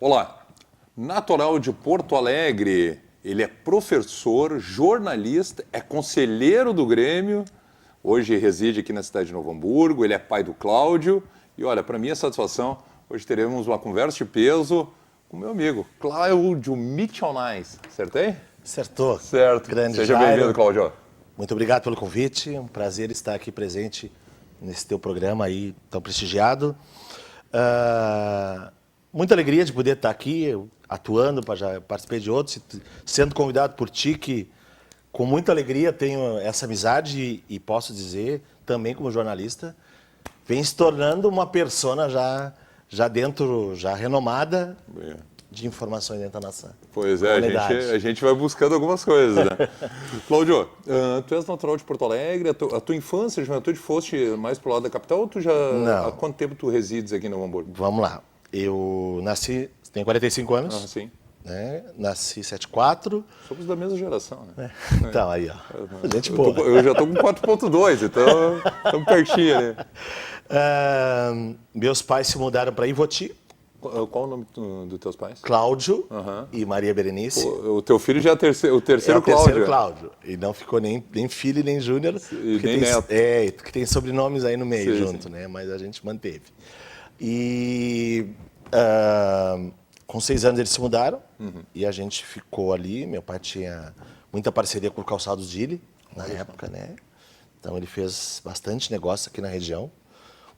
Olá, natural de Porto Alegre, ele é professor, jornalista, é conselheiro do Grêmio, hoje reside aqui na cidade de Novo Hamburgo, ele é pai do Cláudio e olha, para minha satisfação, hoje teremos uma conversa de peso com meu amigo Cláudio Michonais, acertei? Acertou. Certo. Grande Seja Jairo. bem-vindo, Cláudio. Muito obrigado pelo convite, é um prazer estar aqui presente nesse teu programa aí tão prestigiado. Muita alegria de poder estar aqui, atuando, já participei de outros, sendo convidado por ti, que com muita alegria tenho essa amizade e posso dizer, também como jornalista, vem se tornando uma persona já dentro, já renomada de informações dentro da nossa Pois é, a gente vai buscando algumas coisas, né? Cláudio, tu és natural de Porto Alegre, a tua infância, a juventude, foste mais pro lado da capital ou tu já... Não. Há quanto tempo tu resides aqui em Novo Hamburgo? Vamos lá. Eu nasci, tenho 45 anos. Ah, sim. Né? Nasci em 74. Somos da mesma geração, né? Então, aí, ó. Gente boa. Eu já tô com 4.2, então estamos pertinho ali. Meus pais se mudaram para Ivoti. Qual o nome dos teus pais? Cláudio e Maria Berenice. O teu filho já é o terceiro Cláudio. Terceiro Cláudio. E não ficou nem filho nem júnior. E nem neto. Que tem sobrenomes aí no meio junto, sim. né? Mas a gente manteve. E com 6 anos eles se mudaram e a gente ficou ali. Meu pai tinha muita parceria com o Calçados Dili na época, né? Então ele fez bastante negócio aqui na região.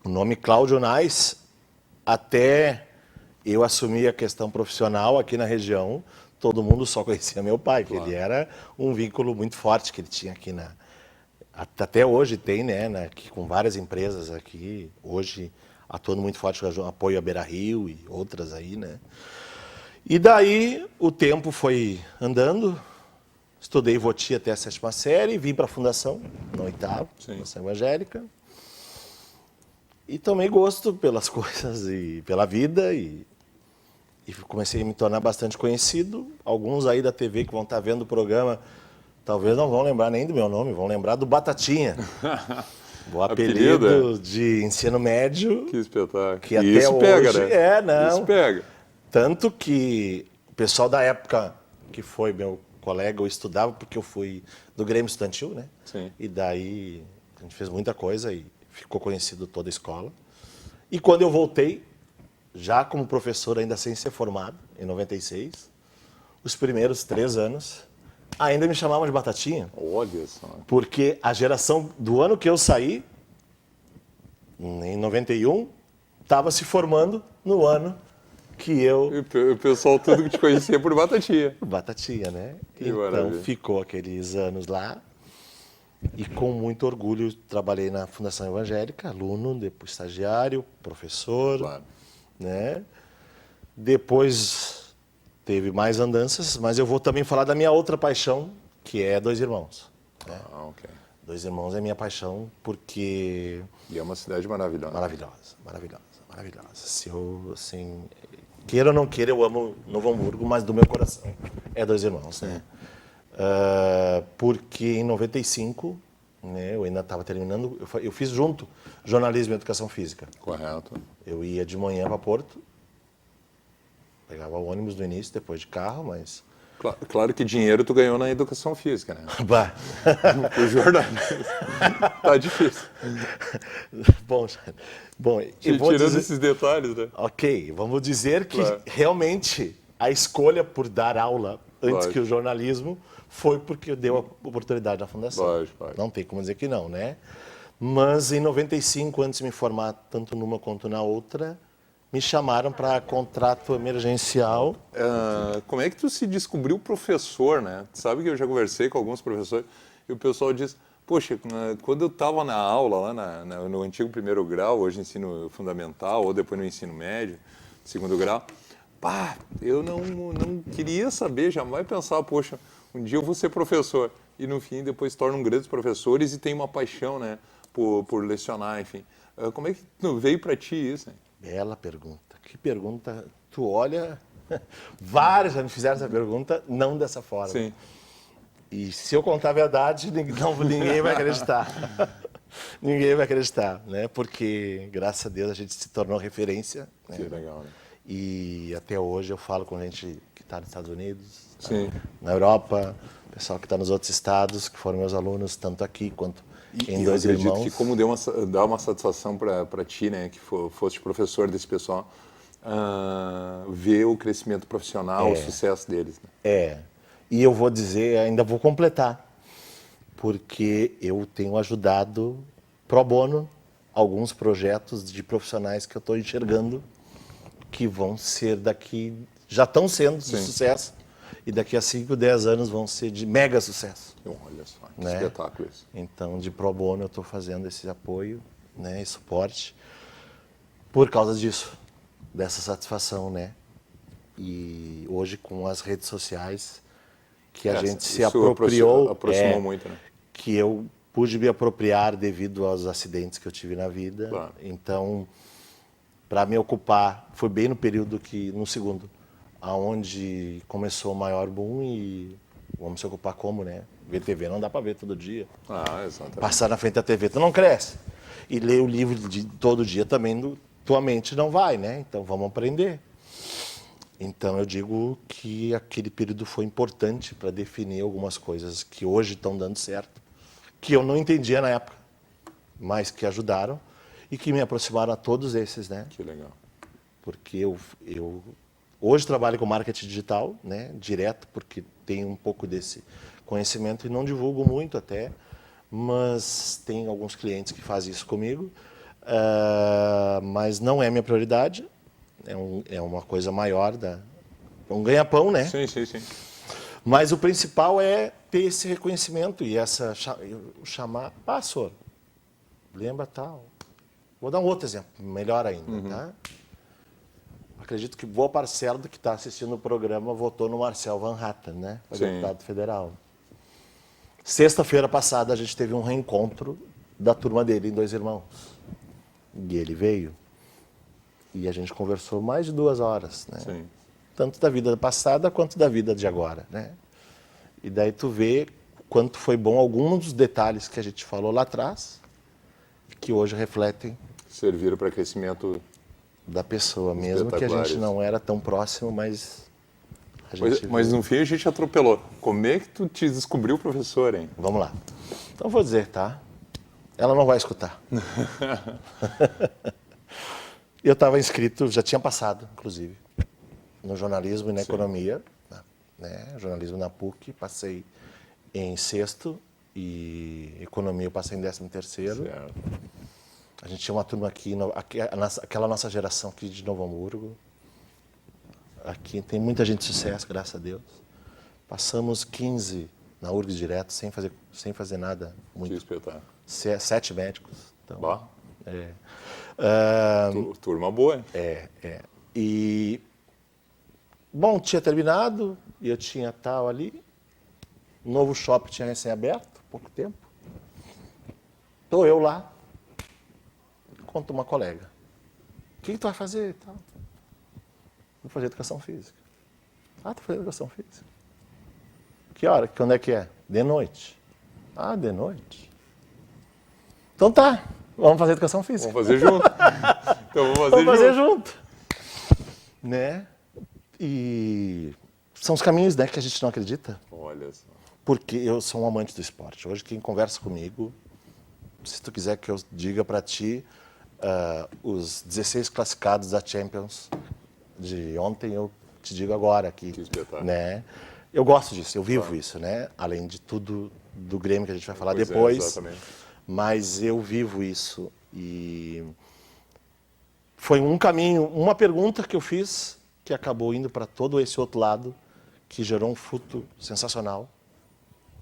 O nome Cláudio Nais, até eu assumi a questão profissional aqui na região, todo mundo só conhecia meu pai, que ele era um vínculo muito forte que ele tinha aqui até hoje tem, né, com várias empresas aqui, hoje atuando muito forte com apoio à Beira Rio e outras aí, né. E daí o tempo foi andando, estudei Ivoti até a 7ª série, vim para a fundação, no 8º, Fundação Evangélica, e tomei gosto pelas coisas e pela vida e comecei a me tornar bastante conhecido. Alguns aí da TV que vão estar vendo o programa, talvez não vão lembrar nem do meu nome, vão lembrar do Batatinha. O apelido de ensino médio. Que espetáculo. Que até isso hoje pega, né? não. Isso pega. Tanto que o pessoal da época que foi meu colega, eu estudava porque eu fui do Grêmio Estudantil, né? Sim. E daí a gente fez muita coisa e ficou conhecido toda a escola. E quando eu voltei, já como professor, ainda sem ser formado, em 96, os primeiros 3 anos, ainda me chamavam de Batatinha. Olha só. Porque a geração do ano que eu saí, em 91, estava se formando no ano que eu... E o pessoal tudo que te conhecia por Batatinha. Batatinha, né? Que então maravilha. ficou aqueles anos lá. E com muito orgulho trabalhei na Fundação Evangélica, aluno, depois estagiário, professor. Claro. Né? Depois teve mais andanças, mas eu vou também falar da minha outra paixão, que é Dois Irmãos. Né? Ok. Dois Irmãos é minha paixão porque... E é uma cidade maravilhosa. Maravilhosa. Se eu, assim, queira ou não queira, eu amo Novo Hamburgo, mas do meu coração é Dois Irmãos. Né? Porque em 95, né, eu ainda estava terminando, eu fiz junto jornalismo e educação física. Correto. Eu ia de manhã para Porto, pegava o ônibus no início, depois de carro, mas... Claro que dinheiro tu ganhou na educação física, né? Bah. O jornalismo tá difícil. Bom, Tirando esses detalhes, né? Ok, vamos dizer que realmente a escolha por dar aula antes que o jornalismo foi porque deu a oportunidade na fundação. Lógico. Não tem como dizer que não, né? Mas em 95, antes de me formar tanto numa quanto na outra, me chamaram para contrato emergencial. Como é que tu se descobriu professor, né? Tu sabe que eu já conversei com alguns professores e o pessoal diz, poxa, quando eu estava na aula, lá no antigo 1º grau, hoje ensino fundamental, ou depois no ensino médio, 2º grau, eu não queria saber, jamais pensar, poxa, um dia eu vou ser professor. E no fim, depois se tornam grandes professores e tem uma paixão, né, por lecionar, enfim. Como é que veio para ti isso, né? Bela pergunta. Que pergunta. Tu olha, vários já me fizeram essa pergunta, não dessa forma. Sim. E se eu contar a verdade, ninguém vai acreditar. Ninguém vai acreditar, né? Porque, graças a Deus, a gente se tornou referência. Né? Que legal, né? E até hoje eu falo com gente que está nos Estados Unidos, Sim. na Europa, pessoal que está nos outros estados, que foram meus alunos, tanto aqui quanto em eu Dois acredito Irmãos. que como dá uma satisfação para ti, né, que foste professor desse pessoal, ver o crescimento profissional, o sucesso deles. Né? É, e eu vou dizer, ainda vou completar, porque eu tenho ajudado pro bono alguns projetos de profissionais que eu estou enxergando que vão ser daqui, já estão sendo de Sim. sucesso, e daqui a 5, 10 anos vão ser de mega sucesso. Olha só, que Né? espetáculo isso. Então, de pro bono eu estou fazendo esse apoio, né, e suporte, por causa disso, dessa satisfação, né? E hoje com as redes sociais, que a gente se isso apropriou, aproximou muito, né? que eu pude me apropriar devido aos acidentes que eu tive na vida. Claro. Então, para me ocupar, foi bem no período que, no segundo, aonde começou o maior boom e vamos se ocupar como, né? Ver TV não dá para ver todo dia. Exatamente. Passar na frente da TV, tu não cresce. E ler o livro de todo dia também, tua mente não vai, né? Então vamos aprender. Então eu digo que aquele período foi importante para definir algumas coisas que hoje estão dando certo, que eu não entendia na época, mas que ajudaram e que me aproximaram a todos esses, né? Que legal. Porque eu hoje trabalho com marketing digital, né? Direto, porque tenho um pouco desse conhecimento e não divulgo muito até, mas tem alguns clientes que fazem isso comigo, mas não é minha prioridade. É uma coisa maior, um ganha-pão, né? Sim, sim, sim. Mas o principal é ter esse reconhecimento e chamar, Sor, lembra tal. Vou dar um outro exemplo, melhor ainda, tá? Acredito que boa parcela do que está assistindo o programa votou no Marcel Van Hatten, né? Para Sim. deputado federal. Sexta-feira passada a gente teve um reencontro da turma dele em Dois Irmãos. E ele veio. E a gente conversou mais de 2 horas, né? Sim. Tanto da vida passada quanto da vida de agora, né? E daí tu vê quanto foi bom alguns dos detalhes que a gente falou lá atrás, que hoje refletem Serviram para crescimento. da pessoa, mesmo que a gente não era tão próximo, mas a gente Mas no fim a gente atropelou. Como é que tu te descobriu professor, hein? Vamos lá. Então vou dizer, tá? Ela não vai escutar. Eu estava inscrito, já tinha passado, inclusive, no jornalismo e na economia, né? Jornalismo na PUC, passei em 6º e economia eu passei em 13º. Certo. A gente tinha uma turma aqui, aquela nossa geração aqui de Novo Hamburgo. Aqui tem muita gente de sucesso, graças a Deus. Passamos 15 na URGS direto, sem fazer nada Que muito. espetáculo. 7 médicos. Então, Bah. Ah, Turma boa, hein? E, bom, tinha terminado, e eu tinha tal ali. Novo shopping tinha recém-aberto, pouco tempo. Estou eu lá, conto uma colega. O que tu vai fazer e tal? Vou fazer educação física. Ah, tu fazendo educação física? Que hora? Quando é que é? De noite. Ah, de noite. Então tá, vamos fazer educação física. Vamos fazer junto. Então Vamos fazer junto. Né? E são os caminhos, né, que a gente não acredita. Olha só. Porque eu sou um amante do esporte. Hoje quem conversa comigo, se tu quiser que eu diga para ti, os 16 classificados da Champions de ontem, eu te digo agora aqui. Que espetáculo. Né? Eu gosto disso, eu vivo isso, né? Além de tudo do Grêmio que a gente vai falar depois. Exatamente. Mas eu vivo isso e foi um caminho, uma pergunta que eu fiz que acabou indo para todo esse outro lado, que gerou um fruto sensacional,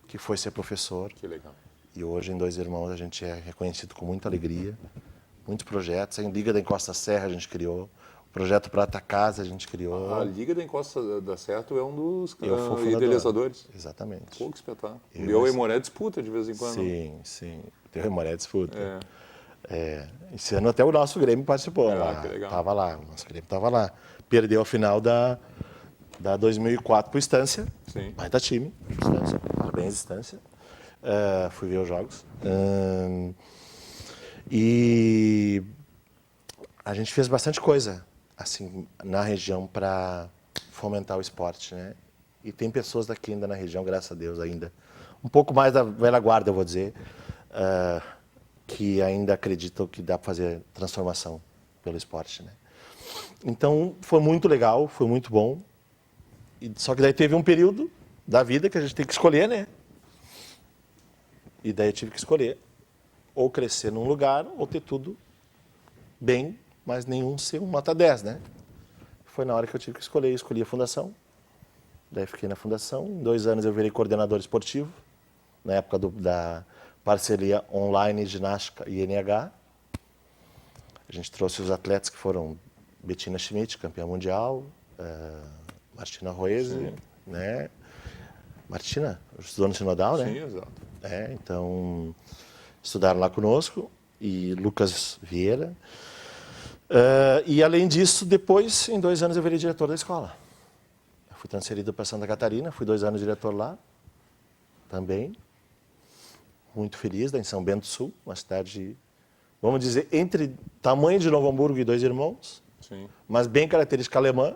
que foi ser professor. Que legal. E hoje em Dois Irmãos a gente é reconhecido com muita alegria, muitos projetos. A Liga da Encosta Serra a gente criou, o Projeto Prata Casa a gente criou. A Liga da Encosta da Serra é um dos Eu fui fundador. idealizadores. Exatamente. Pô, que espetáculo. Eu O meu nessa- Emoré disputa de vez em quando. Sim, sim. Tem Memória Disputa. É. Esse ano até o nosso Grêmio participou lá. Que legal. Tava lá, o nosso Grêmio estava lá. Perdeu a final da 2004 para o Estância. Sim. Baita time, Estância. Parabéns, Estância. Fui ver os jogos. E a gente fez bastante coisa. assim, na região para fomentar o esporte, né? E tem pessoas daqui ainda na região, graças a Deus, ainda. Um pouco mais da velha guarda, eu vou dizer, que ainda acreditam que dá para fazer transformação pelo esporte, né? Então, foi muito legal, foi muito bom. Só que daí teve um período da vida que a gente tem que escolher, né? E daí eu tive que escolher ou crescer num lugar ou ter tudo bem, mas nenhum ser um nota 10, né? Foi na hora que eu tive que escolher, escolhi a fundação. Daí fiquei na fundação. Em 2 anos eu virei coordenador esportivo, na época da parceria online ginástica e NH. A gente trouxe os atletas que foram Bettina Schmidt, campeã mundial, Martina Roese, né? Martina, estudou no Sinodal, né? Sim, exato. Então, estudaram lá conosco, e Lucas Vieira. E além disso, depois, em 2 anos, eu virei diretor da escola. Eu fui transferido para Santa Catarina, fui 2 anos diretor lá, também. Muito feliz, em São Bento do Sul, uma cidade, vamos dizer, entre tamanho de Novo Hamburgo e 2 Irmãos, Sim. mas bem característica alemã,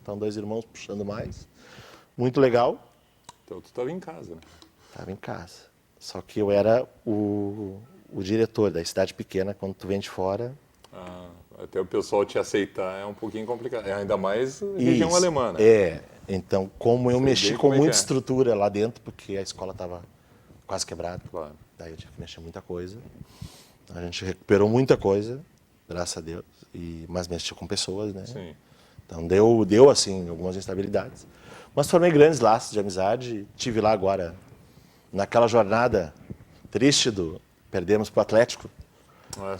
então 2 Irmãos puxando mais. Muito legal. Então tu estava em casa, né? Estava em casa. Só que eu era o diretor da cidade pequena, quando tu vem de fora. Até o pessoal te aceitar é um pouquinho complicado. Ainda mais região Isso, alemã, né? Então, como eu Sei mexi bem com como é que muita é. estrutura lá dentro, porque a escola estava quase quebrada. Claro. Daí eu tive que mexer muita coisa. A gente recuperou muita coisa, graças a Deus. Mas mexi com pessoas, né? Sim. Então deu assim, algumas instabilidades. Mas formei grandes laços de amizade. Tive lá agora, naquela jornada triste perdemos para o Atlético.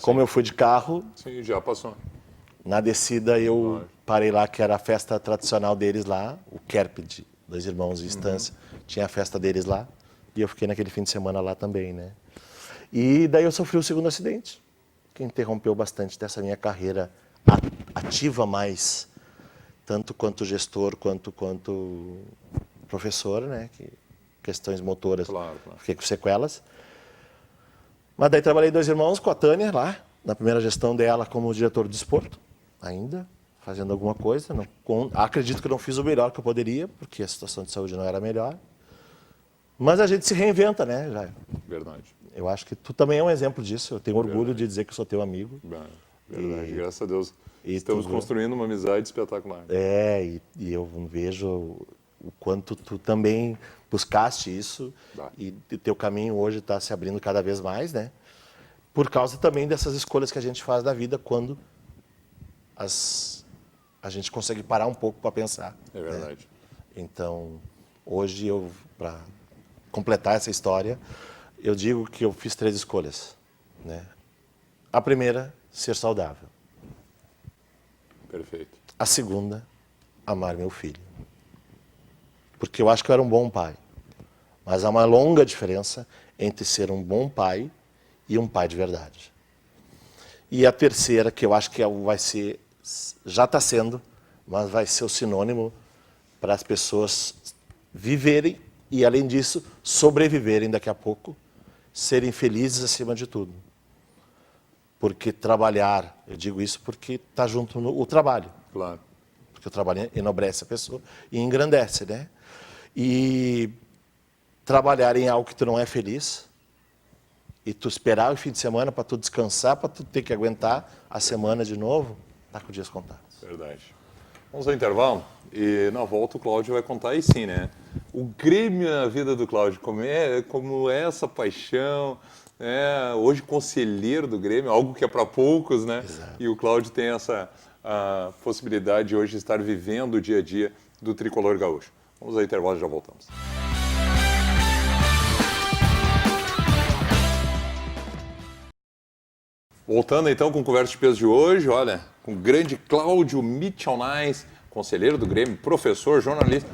Como eu fui de carro, Sim, já passou. na descida eu parei lá, que era a festa tradicional deles lá, o Kerp de 2 Irmãos de Estância, tinha a festa deles lá, e eu fiquei naquele fim de semana lá também, né? E daí eu sofri o segundo acidente, que interrompeu bastante dessa minha carreira ativa mais, tanto quanto gestor, quanto professor, né? Questões motoras, Claro. fiquei com sequelas. Mas daí trabalhei 2 Irmãos com a Tânia lá, na primeira gestão dela como diretor do desporto, ainda, fazendo alguma coisa. Acredito que não fiz o melhor que eu poderia, porque a situação de saúde não era a melhor. Mas a gente se reinventa, né, Jair? Verdade. Eu acho que tu também é um exemplo disso. Eu tenho orgulho de dizer que sou teu amigo. Verdade, graças a Deus. Estamos construindo uma amizade espetacular. E eu vejo o quanto tu também buscaste isso, e teu caminho hoje está se abrindo cada vez mais, né? Por causa também dessas escolhas que a gente faz da vida, quando a gente consegue parar um pouco para pensar. É verdade. Né? Então, hoje, para completar essa história, eu digo que eu fiz 3 escolhas. Né? A primeira, ser saudável. Perfeito. A segunda, amar meu filho. Porque eu acho que eu era um bom pai. Mas há uma longa diferença entre ser um bom pai e um pai de verdade. E a terceira, que eu acho que vai ser, já está sendo, mas vai ser o sinônimo para as pessoas viverem e, além disso, sobreviverem daqui a pouco, serem felizes acima de tudo. Porque trabalhar, eu digo isso porque está junto o trabalho. Claro. Porque o trabalho enobrece a pessoa e engrandece, né? E trabalhar em algo que tu não é feliz, e tu esperar o fim de semana para tu descansar, para tu ter que aguentar a semana de novo, tá com dias contados. Verdade. Vamos ao intervalo e na volta o Cláudio vai contar aí sim, né? O Grêmio na vida do Cláudio, como é essa paixão, hoje conselheiro do Grêmio, algo que é para poucos, né? Exato. E o Cláudio tem essa possibilidade de hoje estar vivendo o dia a dia do tricolor gaúcho. Vamos ao intervalo e já voltamos. Voltando então com o Conversa de Peso de hoje, olha, com o grande Cláudio Michalnais, conselheiro do Grêmio, professor, jornalista,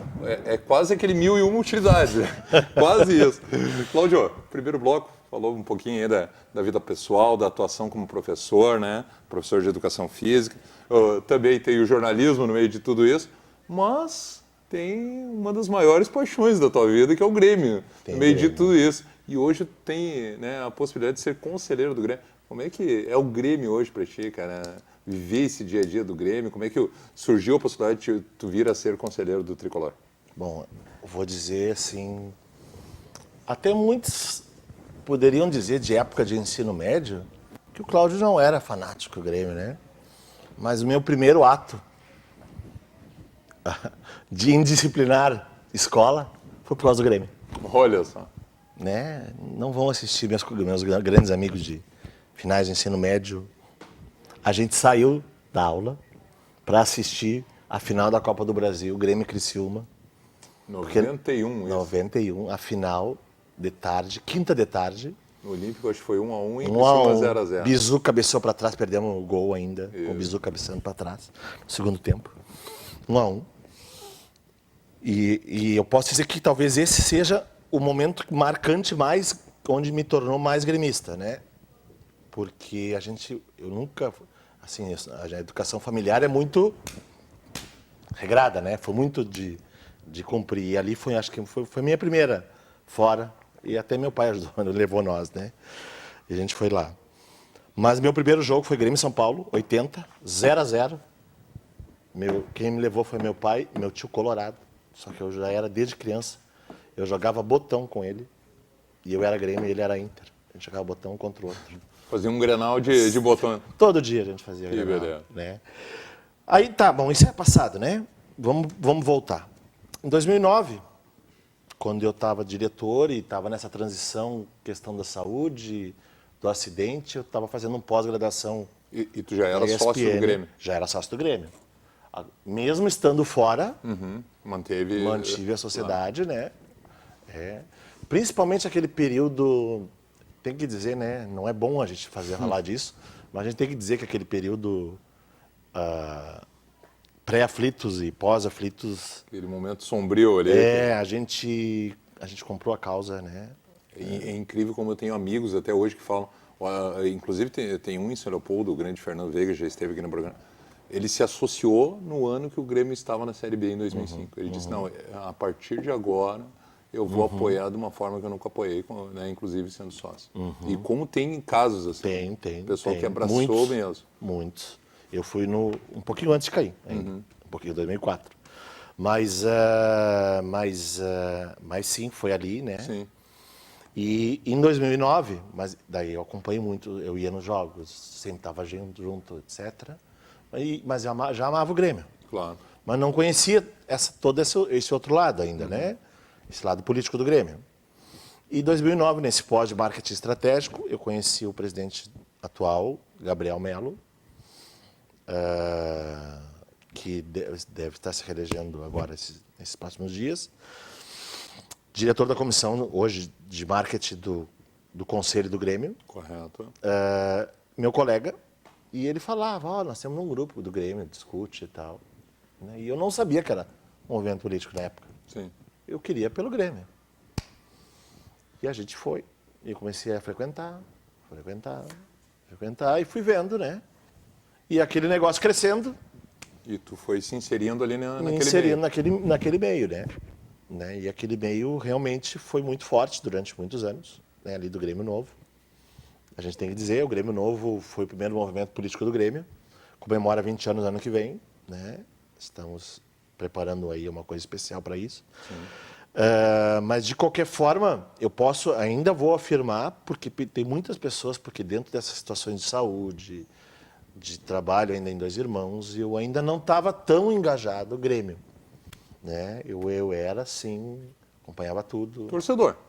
é quase aquele 1001 utilidades, né? Quase isso. Cláudio, primeiro bloco, falou um pouquinho aí da vida pessoal, da atuação como professor, né? Professor de educação física, também tem o jornalismo no meio de tudo isso, mas tem uma das maiores paixões da tua vida, que é o Grêmio, no meio de tudo isso. E hoje tem, né, a possibilidade de ser conselheiro do Grêmio. Como é que é o Grêmio hoje para ti, cara? Viver esse dia a dia do Grêmio, como é que surgiu a possibilidade de tu vir a ser conselheiro do Tricolor? Bom, eu vou dizer assim, até muitos poderiam dizer de época de ensino médio que o Cláudio não era fanático do Grêmio, né? Mas o meu primeiro ato de indisciplinar escola foi por causa do Grêmio. Olha só. Né? Não vão assistir meus grandes amigos de finais de ensino médio. A gente saiu da aula para assistir a final da Copa do Brasil, Grêmio e Criciúma. 91, isso. 91, a final de tarde, quinta de tarde. No Olímpico acho que foi 1-1 e 1-1. 0-0. Bizu cabeceou para trás, perdemos o gol ainda, com o Bizu cabeceando para trás, no segundo tempo. 1-1. E eu posso dizer que talvez esse seja o momento marcante mais, onde me tornou mais gremista, né? Porque eu nunca, assim, a educação familiar é muito regrada, né? Foi muito de cumprir. E ali acho que foi minha primeira fora. E até meu pai ajudou, levou nós, né? E a gente foi lá. Mas meu primeiro jogo foi Grêmio São Paulo, 80, 0-0. Quem me levou foi meu pai e meu tio Colorado. Só que eu já era desde criança. Eu jogava botão com ele. E eu era Grêmio e ele era Inter. A gente jogava botão um contra o outro. Fazia um Grenal de botão. Todo dia a gente fazia Que Grenal, beleza. né? Aí tá, bom, isso é passado, né? Vamos voltar. Em 2009, quando eu estava diretor e estava nessa transição, questão da saúde, do acidente, eu estava fazendo um pós-graduação. E tu já era na sócio do ESPN. Grêmio? Já era sócio do Grêmio. Mesmo estando fora, Mantive a sociedade, né? Principalmente aquele período, tem que dizer, né? Não é bom a gente falar disso, mas a gente tem que dizer que aquele período pré-aflitos e pós-aflitos. Aquele momento sombrio ali. A gente comprou a causa, né? É incrível como eu tenho amigos até hoje que falam. Inclusive tem um em São Leopoldo, o grande Fernando Veiga, já esteve aqui no programa. Ele se associou no ano que o Grêmio estava na Série B em 2005. Ele disse, não, a partir de agora eu vou apoiar de uma forma que eu nunca apoiei, né, inclusive sendo sócio. E como tem casos assim. Tem. Pessoal que abraçou muitos, mesmo. Muitos. Eu fui um pouquinho antes de cair, ainda, um pouquinho em 2004. Mas sim, foi ali, né? Sim. E em 2009, mas daí eu acompanhei muito, eu ia nos jogos, sempre estava junto, etc. Mas já amava o Grêmio. Claro. Mas não conhecia todo esse outro lado ainda, né? Esse lado político do Grêmio. E em 2009, nesse pós de marketing estratégico, eu conheci o presidente atual, Gabriel Melo, que deve estar se reelegendo agora, nesses próximos dias. Diretor da comissão, hoje, de marketing do Conselho do Grêmio. Correto. Meu colega. E ele falava, nós temos um grupo do Grêmio, discute e tal. Né? E eu não sabia que era um movimento político na época. Sim. Eu queria pelo Grêmio. E a gente foi. E eu comecei a frequentar, e fui vendo, né? E aquele negócio crescendo. E tu foi se inserindo ali naquele inserindo meio. naquele meio, né? E aquele meio realmente foi muito forte durante muitos anos, né? Ali do Grêmio Novo. A gente tem que dizer, o Grêmio Novo foi o primeiro movimento político do Grêmio, comemora 20 anos ano que vem, né? Estamos preparando aí uma coisa especial para isso. Mas de qualquer forma, ainda vou afirmar, porque tem muitas pessoas, porque dentro dessas situações de saúde, de trabalho ainda em Dois Irmãos, eu ainda não estava tão engajado no Grêmio, né? Eu era assim, acompanhava tudo.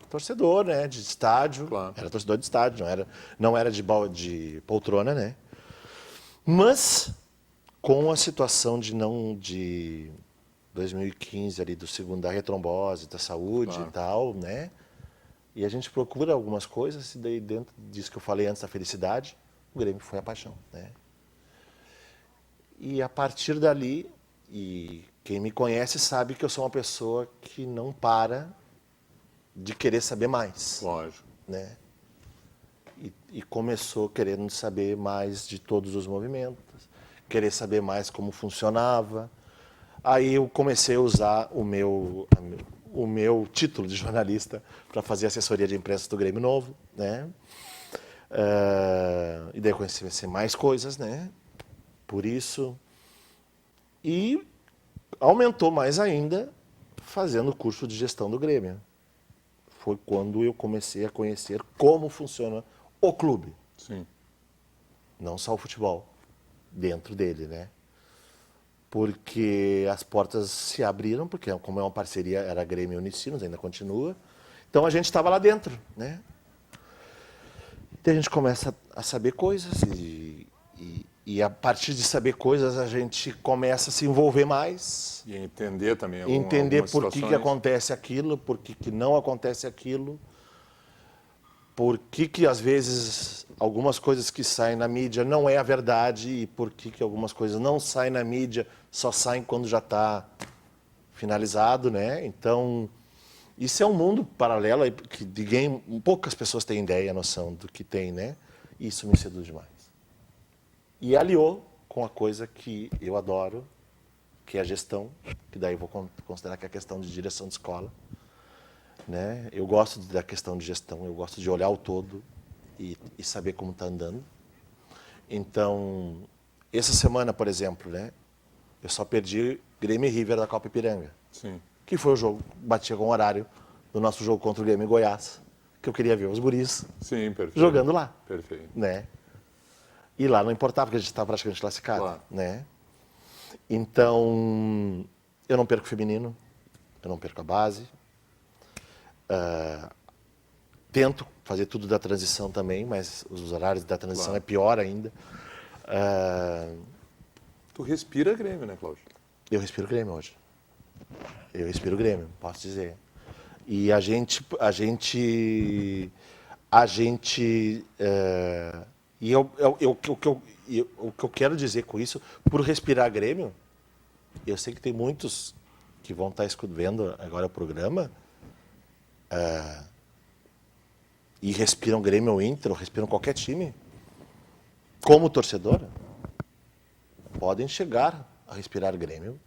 Torcedor, né? De estádio. Claro. Era torcedor de estádio, não era de poltrona, né? Mas, com a situação de 2015, ali, da retrombose, da saúde Claro. e tal, né? E a gente procura algumas coisas, e daí dentro disso que eu falei antes, da felicidade, o Grêmio foi a paixão, né? E a partir dali, e quem me conhece sabe que eu sou uma pessoa que não para de querer saber mais. Lógico. Né? E começou querendo saber mais de todos os movimentos, querer saber mais como funcionava. Aí eu comecei a usar o meu título de jornalista para fazer assessoria de imprensa do Grêmio Novo, né? E daí eu conheci mais coisas, né? Por isso. E aumentou mais ainda fazendo o curso de gestão do Grêmio. Foi quando eu comecei a conhecer como funciona o clube. Sim. Não só o futebol, dentro dele, né? Porque as portas se abriram, porque como é uma parceria, era Grêmio e Unicinos, ainda continua. Então a gente estava lá dentro, né? Então a gente começa a saber coisas e a partir de saber coisas a gente começa a se envolver mais. E entender também Entender algumas por que situações. acontece aquilo, por que não acontece aquilo. Por que às vezes algumas coisas que saem na mídia não é a verdade e por que algumas coisas não saem na mídia, só saem quando já está finalizado, né? Então, isso é um mundo paralelo aí que ninguém, poucas pessoas têm ideia, noção do que tem, né? E isso me seduz demais. E aliou com a coisa que eu adoro, que é a gestão, que daí eu vou considerar que é a questão de direção de escola. Né? Eu gosto da questão de gestão, eu gosto de olhar o todo e saber como está andando. Então, essa semana, por exemplo, né, eu só perdi Grêmio e River da Copa Ipiranga, Sim. que foi o jogo, batia com o horário do nosso jogo contra o Grêmio em Goiás, que eu queria ver os guris Sim, perfeito. jogando lá. Perfeito. Né? E lá não importava, porque a gente estava praticamente classificado. Claro. Né? Então, eu não perco o feminino, eu não perco a base. Tento fazer tudo da transição também, mas os horários da transição Claro. é pior ainda. Tu respira Grêmio, né, Cláudio? Eu respiro Grêmio hoje. Eu respiro Grêmio, posso dizer. E a gente e o que eu quero dizer com isso, por respirar Grêmio, eu sei que tem muitos que vão estar vendo agora o programa e respiram Grêmio ou Inter, ou respiram qualquer time, como torcedor, podem chegar a respirar Grêmio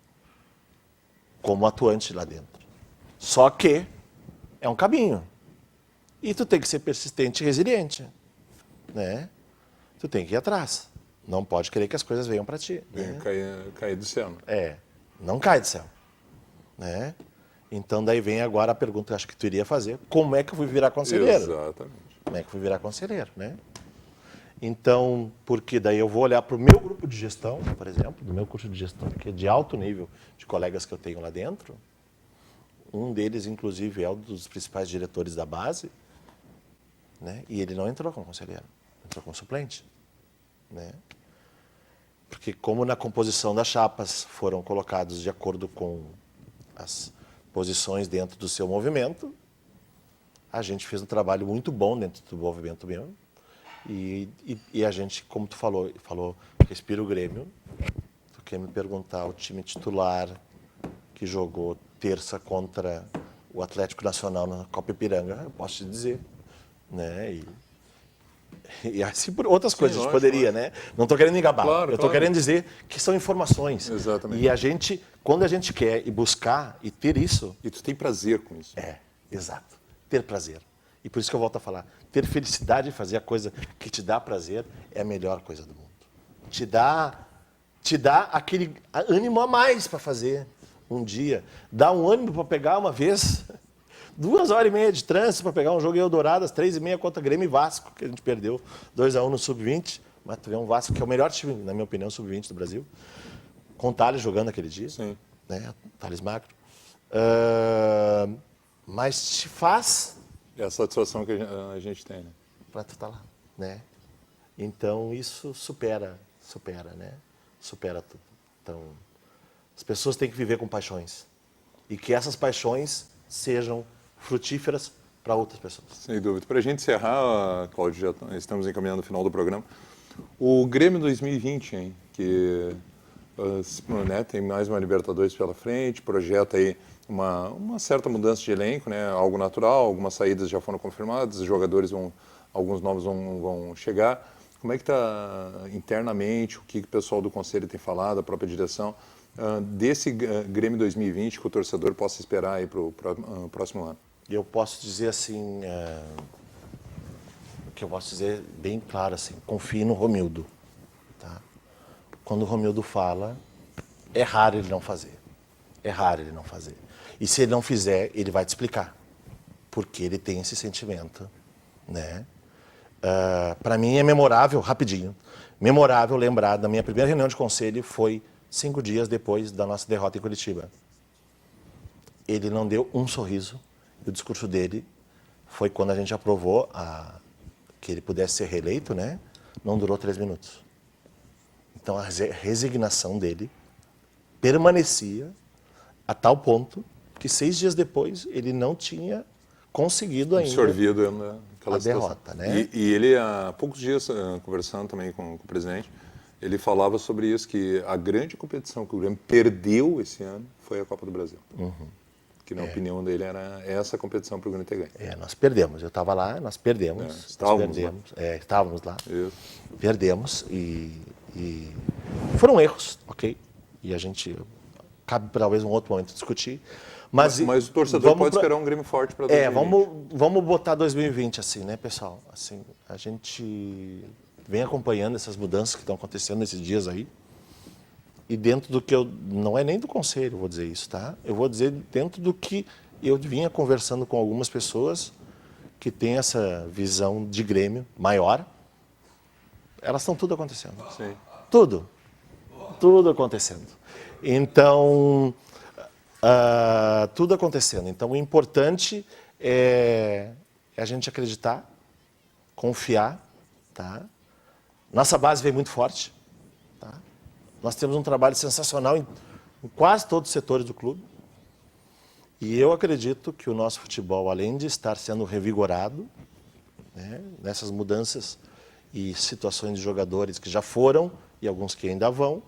como atuante lá dentro. Só que é um caminho. E tu tem que ser persistente e resiliente. Né? Tu tem que ir atrás. Não pode querer que as coisas venham para ti. Né? Cair do céu. Não cai do céu. Né? Então daí vem agora a pergunta que eu acho que tu iria fazer. Como é que eu fui virar conselheiro? Exatamente. Como é que eu fui virar conselheiro, né? Então, porque daí eu vou olhar para o meu grupo de gestão, por exemplo, do meu curso de gestão, que é de alto nível de colegas que eu tenho lá dentro. Um deles, inclusive, é um dos principais diretores da base, né? E ele não entrou como conselheiro, entrou como suplente, né? Porque como na composição das chapas foram colocados de acordo com as posições dentro do seu movimento, a gente fez um trabalho muito bom dentro do movimento mesmo. E a gente, como tu falou, respira o Grêmio. Tu quer me perguntar o time titular que jogou terça contra o Atlético Nacional na Copa Ipiranga, eu posso te dizer. Né? E assim por outras coisas a gente poderia, né? Não estou querendo me gabar. Claro, eu estou querendo dizer que são informações. Exatamente. E a gente, quando a gente quer ir buscar e ter isso... E tu tem prazer com isso. Exato. Ter prazer. E por isso que eu volto a falar. Ter felicidade em fazer a coisa que te dá prazer é a melhor coisa do mundo. Te dá aquele ânimo a mais para fazer um dia. Dá um ânimo para pegar uma vez 2h30 de trânsito para pegar um jogo em Eldorado, às 3h30 contra Grêmio e Vasco, que a gente perdeu 2-1 no Sub-20. Mas tu vê um Vasco que é o melhor time, na minha opinião, Sub-20 do Brasil. Com o Thales jogando aquele dia. Sim. Né? Thales Magro. Mas te faz... É a satisfação que a gente tem, né? Para tu estar lá, né? Então, isso supera, né? Supera tudo. Então, as pessoas têm que viver com paixões. E que essas paixões sejam frutíferas para outras pessoas. Sem dúvida. Para a gente encerrar, Cláudio, já estamos encaminhando o final do programa. O Grêmio 2020, hein? Que né, tem mais uma Libertadores pela frente, projeta aí uma certa mudança de elenco, né? Algo natural, algumas saídas já foram confirmadas, os jogadores alguns novos vão chegar. Como é que está internamente, o que o pessoal do Conselho tem falado, a própria direção, desse Grêmio 2020 que o torcedor possa esperar aí para o próximo ano? Eu posso dizer assim, que eu posso dizer bem claro assim, confie no Romildo. Tá? Quando o Romildo fala, é raro ele não fazer. É raro ele não fazer. E se ele não fizer, ele vai te explicar. Porque ele tem esse sentimento, né? Para mim é memorável, rapidinho, memorável lembrar da minha primeira reunião de conselho foi 5 dias depois da nossa derrota em Curitiba. Ele não deu um sorriso. E o discurso dele foi quando a gente aprovou que ele pudesse ser reeleito, né? Não durou 3 minutos. Então a resignação dele permanecia a tal ponto que 6 dias depois ele não tinha conseguido ainda Absorvido aquela a situação. derrota, né? E ele, há poucos dias, conversando também com o presidente, ele falava sobre isso, que a grande competição que o Grêmio perdeu esse ano foi a Copa do Brasil. Que na opinião dele era essa competição para o Grêmio ter ganho. Nós perdemos. Eu estava lá, nós perdemos. Estávamos lá. Estávamos lá. Isso. Perdemos e foram erros, ok? E a gente cabe talvez um outro momento discutir. Mas o torcedor pode esperar um Grêmio forte para 2020. Vamos botar 2020 assim, né, pessoal? Assim, a gente vem acompanhando essas mudanças que estão acontecendo nesses dias aí. E dentro do que não é nem do conselho, vou dizer isso, tá? Eu vou dizer dentro do que eu vinha conversando com algumas pessoas que têm essa visão de Grêmio maior. Elas estão tudo acontecendo. Sim. Tudo acontecendo. Então, tudo acontecendo. Então, o importante é a gente acreditar, confiar, tá? Nossa base vem muito forte, tá? Nós temos um trabalho sensacional em quase todos os setores do clube. E eu acredito que o nosso futebol, além de estar sendo revigorado, né, nessas mudanças e situações de jogadores que já foram e alguns que ainda vão,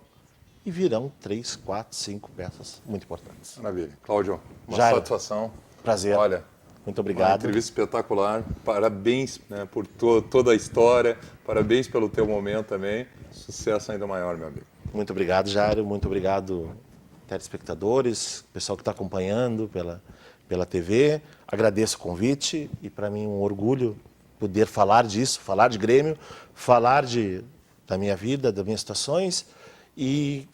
e virão 3, 4, 5 peças muito importantes. Maravilha. Cláudio, uma Jairo, satisfação. Prazer. Olha, muito uma obrigado. entrevista espetacular. Parabéns, né, por toda a história. Parabéns pelo teu momento também. Sucesso ainda maior, meu amigo. Muito obrigado, Jairo. Muito obrigado, telespectadores, pessoal que está acompanhando pela TV. Agradeço o convite e para mim um orgulho poder falar disso, falar de Grêmio, falar da minha vida, das minhas situações e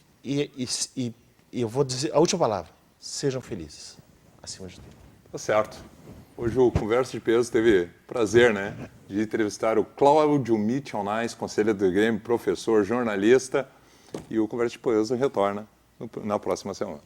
eu vou dizer a última palavra: sejam felizes, acima de tudo. Tá certo. Hoje o Conversa de Peso teve prazer, né, de entrevistar o Cláudio Mitchell-Nais, conselheiro do Grêmio, professor, jornalista, e o Conversa de Peso retorna na próxima semana.